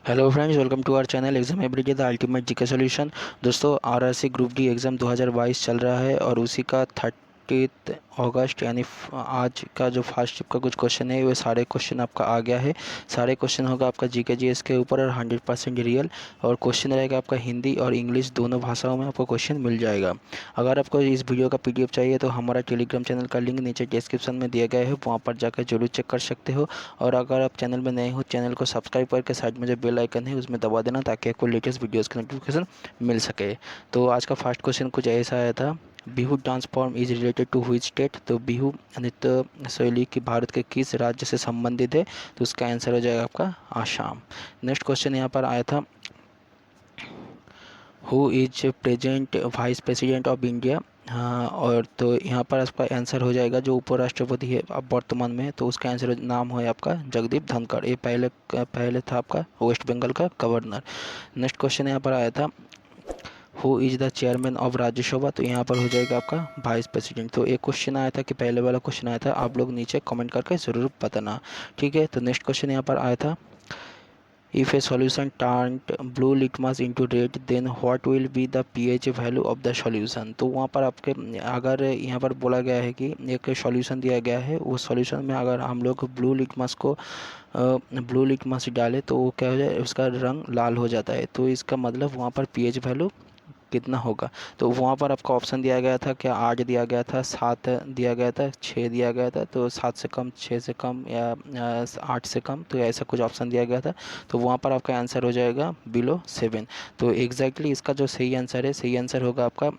Hello friends, welcome to our channel exam everyday the ultimate GK solution. दोस्तों, RRC group D exam 2022 चल रहा है और उसी का 30 अगस्त यानी आज का जो फर्स्ट शिफ्ट का कुछ क्वेश्चन है वो सारे क्वेश्चन आपका आ गया है। सारे क्वेश्चन होगा आपका जीके जीएस के ऊपर और 100% रियल, और क्वेश्चन रहेगा आपका हिंदी और इंग्लिश दोनों भाषाओं में आपको क्वेश्चन मिल जाएगा। अगर आपको इस वीडियो का पीडीएफ चाहिए तो हमारा टेलीग्राम चैनल का लिंक नीचे डिस्क्रिप्शन में दिया गया है, वहाँ पर जाकर जरूर चेक कर सकते हो। और अगर आप चैनल में नए हो, चैनल को सब्सक्राइब करके साइड में जो बेल आइकन है उसमें दबा देना ताकि आपको लेटेस्ट वीडियोस की नोटिफिकेशन मिल सके। तो आज का फर्स्ट क्वेश्चन कुछ ऐसा आया था, Bihu dance form is related to which state. तो बिहू नृत्य शैली की भारत के किस राज्य से संबंधित है, तो उसका आंसर हो जाएगा आपका आसाम। नेक्स्ट क्वेश्चन यहाँ पर आया था, who is present vice president of India. हाँ, और तो यहाँ पर आपका आंसर हो जाएगा जो उपराष्ट्रपति है अब वर्तमान में, तो उसका आंसर नाम है आपका जगदीप धनखड़। ये पहले था आपका वेस्ट बंगाल का गवर्नर। नेक्स्ट क्वेश्चन यहाँ पर आया था, who is the chairman of Rajya Sabha. तो यहाँ पर हो जाएगा आपका वाइस प्रेसिडेंट। तो एक क्वेश्चन आया था कि पहले वाला क्वेश्चन आया था, आप लोग नीचे कमेंट करके ज़रूर बताना, ठीक है। तो नेक्स्ट क्वेश्चन यहाँ पर आया था, if a solution turned blue litmus into red then what will be the pH value of the solution। तो वहाँ पर आपके अगर यहाँ पर बोला गया है कि एक सॉल्यूशन दिया गया है, उस सॉल्यूशन में अगर हम लोग ब्लू लिटमस डालें तो वो क्या हो जाए, उसका रंग लाल हो जाता है। तो इसका मतलब वहाँ पर पीएच वैल्यू कितना होगा। तो वहाँ पर आपका ऑप्शन दिया गया था, क्या 8 दिया गया था, 7 दिया गया था, 6 दिया गया था। तो 7 से कम, 6 से कम या 8 से कम, तो ऐसा कुछ ऑप्शन दिया गया था। तो वहाँ पर आपका आंसर हो जाएगा बिलो 7। तो एग्जैक्टली इसका जो सही आंसर है, सही आंसर होगा आपका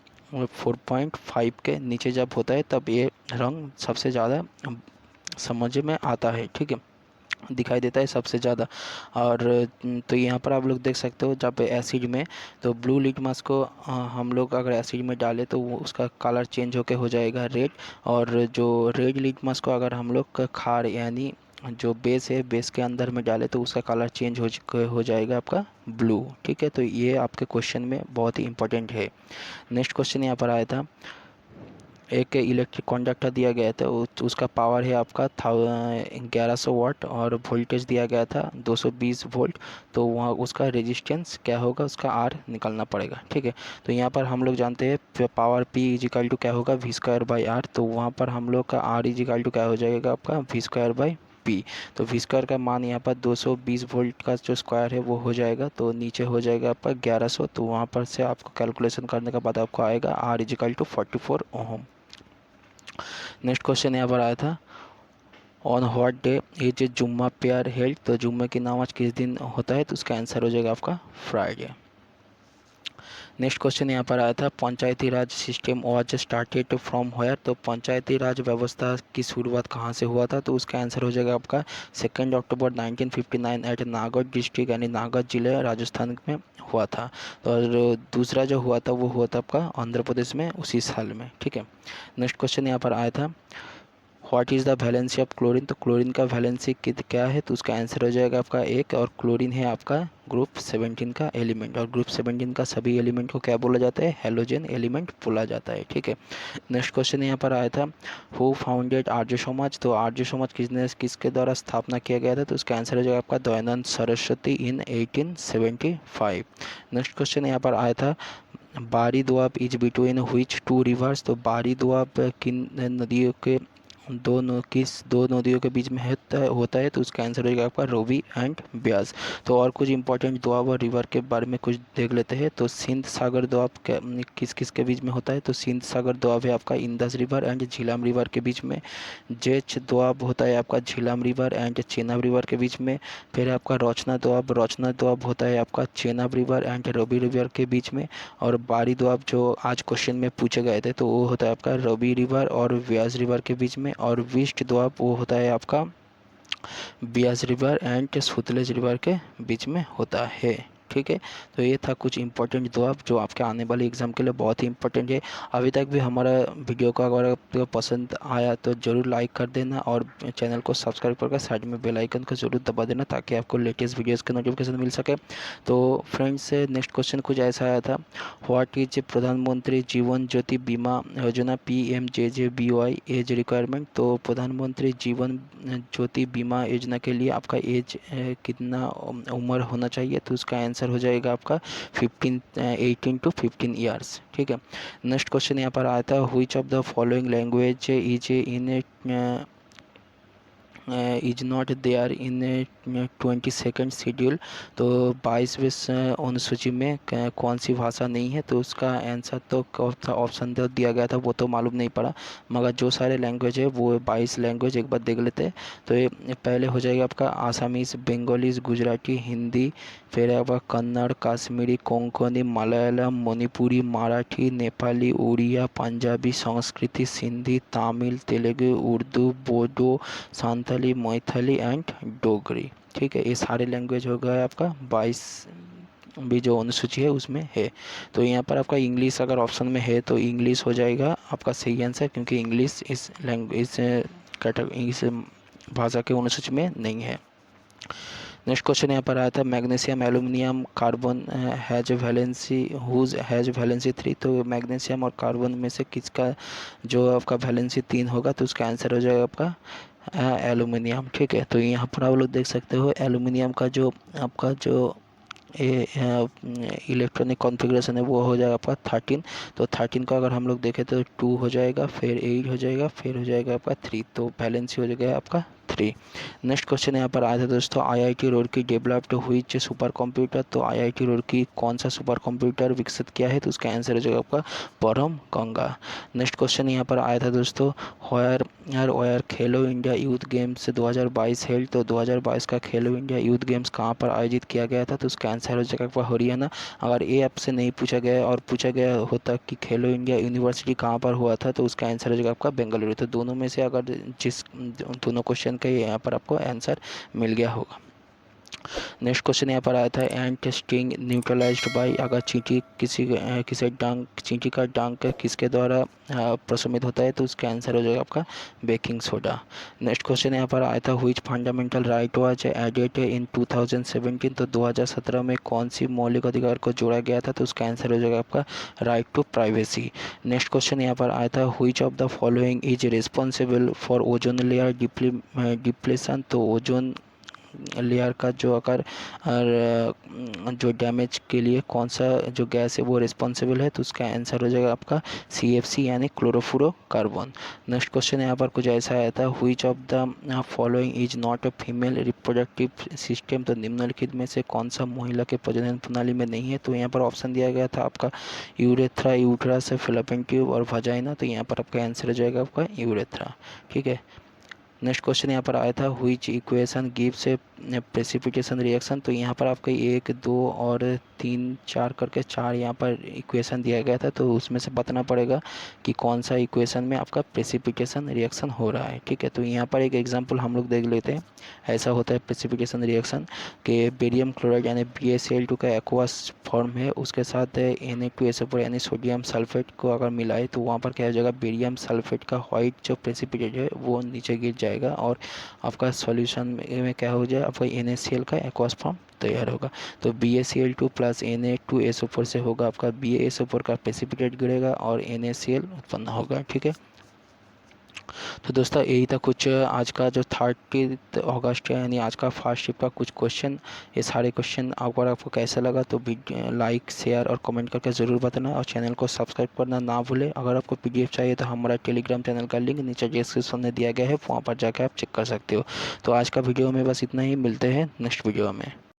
4.5 के नीचे जब होता है तब ये रंग सबसे ज़्यादा समझ में आता है, ठीक है, दिखाई देता है सबसे ज़्यादा। और तो यहाँ पर आप लोग देख सकते हो जब एसिड में, तो ब्लू लिटमस को हम लोग अगर एसिड में डालें तो वो उसका कलर चेंज होके हो जाएगा रेड। और जो रेड लिटमस को अगर हम लोग खार यानी जो बेस है, बेस के अंदर में डालें तो उसका कलर चेंज हो जाएगा आपका ब्लू, ठीक है। तो ये आपके क्वेश्चन में बहुत ही इंपॉर्टेंट है। नेक्स्ट क्वेश्चन यहाँ पर आया था, एक इलेक्ट्रिक कंडक्टर दिया गया था, उसका पावर है आपका 1100 वाट और वोल्टेज दिया गया था 220 वोल्ट। तो वहाँ उसका रेजिस्टेंस क्या होगा, उसका आर निकालना पड़ेगा, ठीक है। तो यहाँ पर हम लोग जानते हैं पावर पी इजिकल टू क्या होगा, वी स्क्वायर बाई आर। तो वहाँ पर हम लोग का आर इजिकल टू क्या हो जाएगा आपका वी स्क्वायर बाई पी। तो वी स्क्वायर का मान यहाँ पर 220 वोल्ट का जो स्क्वायर है वो हो जाएगा, तो नीचे हो जाएगा आपका 1100। तो वहाँ पर से आपको कैलकुलेशन करने के बाद आपको आएगा R is equal to 44 ohm. Next question यहाँ पर आया था, on what day is Jumma prayer held. तो जुम्मे की नमाज किस दिन होता है, तो उसका आंसर हो जाएगा आपका फ्राइडे। नेक्स्ट क्वेश्चन यहाँ पर आया था, Panchayati Raj system was started from where. तो पंचायती राज व्यवस्था की शुरुआत कहाँ से हुआ था, तो उसका आंसर हो जाएगा आपका 2 अक्टूबर 1959 एट नागौर डिस्ट्रिक्ट यानी नागौर जिले राजस्थान में हुआ था। और दूसरा जो हुआ था वो हुआ था आपका आंध्र प्रदेश में उसी साल में, ठीक है। नेक्स्ट क्वेश्चन यहाँ पर आया था, what is the valency of chlorine. तो क्लोरीन का वैलेंसी क्या है, तो उसका आंसर हो जाएगा आपका 1। और क्लोरीन है आपका ग्रुप 17 का एलिमेंट, और ग्रुप 17 का सभी एलिमेंट को क्या बोला जाता है, हेलोजन एलिमेंट बोला जाता है, ठीक है। नेक्स्ट क्वेश्चन यहाँ पर आया था, हु फाउंडेड आर्य समाज। तो आर्य समाज किसके द्वारा स्थापना किया गया था, तो उसका आंसर हो जाएगा आपका Dayanand Saraswati in 1875। Next question यहाँ पर आया था, Bari Doab is between which two rivers. तो बारी दोआब किन नदियों के दो नदियों के बीच में होता है, तो उसका आंसर होगा आपका रोवी एंड ब्यास। तो और कुछ इंपॉर्टेंट दोआब और रिवर के बारे में कुछ देख लेते हैं। तो सिंध सागर दोआब किस किस के बीच में होता है, तो सिंध सागर दोआब है आपका Indus river and Jhelum river के बीच में। जेच दोआब होता है आपका झीलम रिवर एंड चेनाब रिवर के बीच में। फिर आपका रोचना दोआब होता है आपका Chenab river and Ravi river के बीच में। और बारी दोआब जो आज क्वेश्चन में पूछे गए थे, तो वो होता है आपका रवि रिवर और व्यास रिवर के बीच में। और विस्ट दोआब वो होता है आपका Beas river and Sutlej river के बीच में होता है। ठीक है। तो ये था कुछ इंपॉर्टेंट जवाब जो आपके आने वाले एग्ज़ाम के लिए बहुत ही इंपॉर्टेंट है। अभी तक भी हमारा वीडियो को अगर आपको पसंद आया तो ज़रूर लाइक कर देना और चैनल को सब्सक्राइब करके साइड में बेल आइकन को ज़रूर दबा देना ताकि आपको लेटेस्ट वीडियोस के नोटिफिकेशन मिल सके। तो फ्रेंड्स, नेक्स्ट क्वेश्चन कुछ ऐसा आया था, व्हाट इज प्रधानमंत्री जीवन ज्योति बीमा योजना PMJJBY एज रिक्वायरमेंट। तो प्रधानमंत्री जीवन ज्योति बीमा योजना के लिए आपका एज कितना उम्र होना चाहिए, तो उसका आंसर हो जाएगा आपका 18 to 15 ईयर्स। ठीक है। नेक्स्ट क्वेश्चन यहाँ पर आता है, which of the following language is in is not there in 22nd schedule. तो 22वें अनुसूची में कौन सी भाषा नहीं है, तो उसका आंसर तो ऑप्शन दिया गया था वो तो मालूम नहीं पड़ा, मगर जो सारे लैंग्वेज है वो 22 लैंग्वेज एक बार देख लेते हैं। तो ये पहले हो जाएगा आपका आसामीज, बंगालीज, गुजराती, हिंदी, फिर आपका कन्नड़, कश्मीरी, कोंकणी, मलयालम, मणिपुरी, मराठी, नेपाली, उड़िया, पंजाबी, संस्कृति, सिंधी, तमिल, तेलुगु, उर्दू, बोडो, संथाली, मैथिली एंड डोगरी। ठीक है, ये सारे लैंग्वेज हो गए आपका 22 भी जो अनुसूची है उसमें है। तो यहाँ पर आपका इंग्लिश अगर ऑप्शन में है तो इंग्लिश हो जाएगा आपका सही आंसर, क्योंकि इंग्लिश इस लैंग्वेज इस भाषा के अनुसूची में नहीं है। नेक्स्ट क्वेश्चन यहाँ पर आया था, magnesium, aluminium, carbon has valency whose has valency 3। तो मैग्नीशियम और कार्बन में से किसका जो आपका वैलेंसी 3 होगा, तो उसका आंसर हो जाएगा आपका एल्यूमिनियम। ठीक है। तो यहाँ पर आप लोग देख सकते हो एल्यूमिनियम का जो आपका जो इलेक्ट्रॉनिक कॉन्फ़िगरेशन है वो हो जाएगा आपका 13। तो 13 का अगर हम लोग देखें तो 2 हो जाएगा, फिर 8 हो जाएगा, फिर हो जाएगा आपका 3। तो वैलेंसी हो जाएगा आपका 3। नेक्स्ट क्वेश्चन यहाँ पर आया था दोस्तों, IIT Roorkee developed which super computer. तो IIT रुड़की कौन सा सुपर कंप्यूटर विकसित किया है, तो उसका आंसर हो जाएगा आपका परम गंगा। नेक्स्ट क्वेश्चन यहाँ पर आया था दोस्तों, where Khelo India youth games 2022 held. तो 2022 का खेलो इंडिया यूथ गेम्स कहाँ पर आयोजित किया गया था, तो उसका आंसर हो जाएगा आपका हरियाणा। अगर ये आपसे नहीं पूछा गया और पूछा गया होता कि खेलो इंडिया यूनिवर्सिटी कहाँ पर हुआ था, तो उसका आंसर हो जाएगा आपका बेंगलुरु। तो दोनों में से अगर जिस दोनों क्वेश्चन का यहाँ पर आपको आंसर मिल गया होगा। नेक्स्ट क्वेश्चन यहाँ पर आया था, एंट स्टिंग न्यूट्रलाइज्ड बाय। अगर चींटी किसी डांग चींटी का डंक किसके द्वारा प्रशमित होता है, तो उसका आंसर हो जाएगा आपका बेकिंग सोडा। नेक्स्ट क्वेश्चन यहाँ पर आया था, which fundamental right was added in 2017। तो 2017 में कौन सी मौलिक अधिकार को जोड़ा गया था, तो उसका आंसर हो जाएगा आपका right to privacy. Next question यहाँ पर आया था, which of the following is responsible for ozone layer depletion. तो ओजोन लेयर का जो आकार और जो डैमेज के लिए कौन सा जो गैस है वो रिस्पॉन्सिबल है, तो उसका आंसर हो जाएगा आपका CFC यानी क्लोरोफ्लोरोकार्बन। नेक्स्ट क्वेश्चन यहाँ पर कुछ ऐसा आया था, which of the following is not a female reproductive system. तो निम्नलिखित में से कौन सा महिला के प्रजनन प्रणाली में नहीं है, तो यहाँ पर ऑप्शन दिया गया था आपका यूरेथ्रा, यूट्रस, फैलोपियन ट्यूब और वजाइना। तो यहाँ पर आपका आंसर हो जाएगा आपका यूरेथ्रा। ठीक है। नेक्स्ट क्वेश्चन यहाँ पर आया था, which equation gives A precipitation reaction. तो यहाँ पर आपका 1, 2 और 3, 4 करके 4 यहाँ पर इक्वेशन दिया गया था, तो उसमें से बताना पड़ेगा कि कौन सा इक्वेशन में आपका प्रेसिपिटेशन रिएक्शन हो रहा है। ठीक है। तो यहाँ पर एक एग्जांपल हम लोग देख लेते हैं। ऐसा होता है प्रेसिपिटेशन रिएक्शन के बेरियम क्लोराइड यानी BaCl2 का एक्वस फॉर्म है, उसके साथ Na2SO4 यानी सोडियम सल्फेट को अगर मिलाए तो वहाँ पर क्या हो जाएगा, बेरियम सल्फेट का व्हाइट जो प्रेसिपिटेट है वो नीचे गिर जाएगा और आपका सॉल्यूशन में क्या हो जाए, आपका NaCl का एक्वस फॉर्म तैयार होगा। तो BaCl2 प्लस Na2SO4 से होगा आपका BaSO4 का प्रेसिपिटेट गिरेगा और NaCl उत्पन्न होगा। ठीक है। तो दोस्तों यही था कुछ आज का जो 30 अगस्त है यानी आज का फर्स्ट शिफ्ट का कुछ क्वेश्चन। ये सारे क्वेश्चन अगर आपको कैसा लगा तो लाइक, शेयर और कमेंट करके ज़रूर बताना और चैनल को सब्सक्राइब करना ना भूलें। अगर आपको PDF चाहिए तो हमारा टेलीग्राम चैनल का लिंक नीचे डिस्क्रिप्शन में दिया गया है, वहाँ पर जाकर आप चेक कर सकते हो। तो आज का वीडियो में बस इतना ही, मिलते हैं नेक्स्ट वीडियो में।